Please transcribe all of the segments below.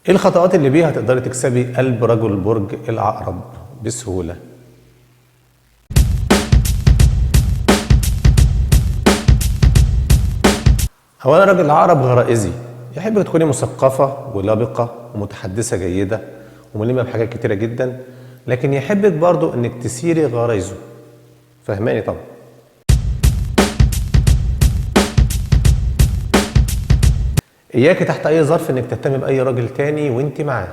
ايه الخطوات اللي بيها تقدري تكسبي قلب رجل برج العقرب بسهولة؟ اولا راجل العقرب غرائزي، يحب تكوني مثقفة ولبقة ومتحدثة جيدة وملمة بحاجات كتيرة جدا، لكن يحبك برضو انك تثيري غرايزه. فهماني طبعا. اياكي تحت اي ظرف انك تهتمي باي راجل تاني وانت معاه،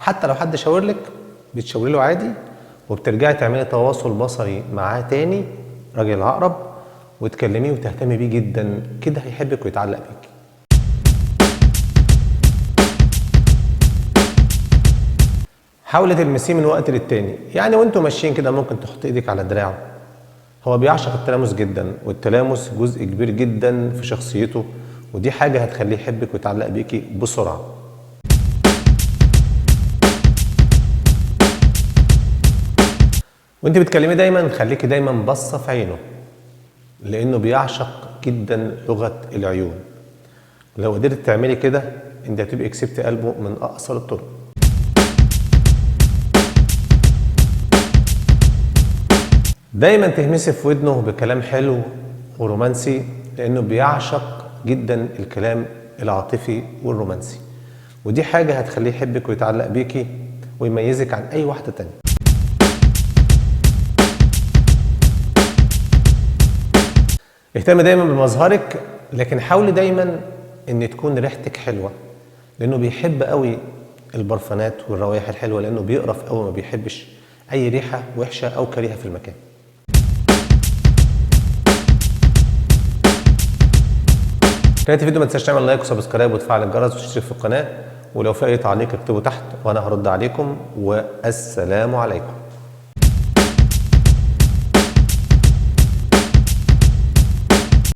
حتى لو حد شاورلك بتشاوري له عادي، وبترجعي تعملي تواصل بصري معاه تاني راجل العقرب وتكلميه وتهتمي بيه جدا، كده هيحبك ويتعلق بيك. حاولي تلمسيه من وقت للتاني، يعني وانتوا ماشيين كده ممكن تحط ايدك على دراعه. هو بيعشق التلامس جدا، والتلامس جزء كبير جدا في شخصيته، ودي حاجة هتخليه يحبك ويتعلق بيكي بسرعة. وانت بتكلميه دايما خليكي دايما باصة في عينه، لانه بيعشق جدا لغة العيون. لو قدرت تعملي كده انت هتبقي كسبتي قلبه من اقصر الطرق. دايما تهمسي في ودنه بكلام حلو ورومانسي، لانه بيعشق جدا الكلام العاطفي والرومانسي، ودي حاجة هتخليه يحبك ويتعلق بيكي ويميزك عن اي واحدة تانية. اهتمي دايما بمظهرك، لكن حاولي دايما ان تكون ريحتك حلوة، لانه بيحب قوي البرفانات والروائح الحلوة، لانه بيقرف قوي، ما بيحبش اي ريحة وحشة او كريهة في المكان. نهاية الفيديو ما تنساش تعمل لايك وسبسكرايب وتفعل الجرس وتشترك في القناة، ولو في اي تعليق اكتبه تحت وانا هرد عليكم، والسلام عليكم.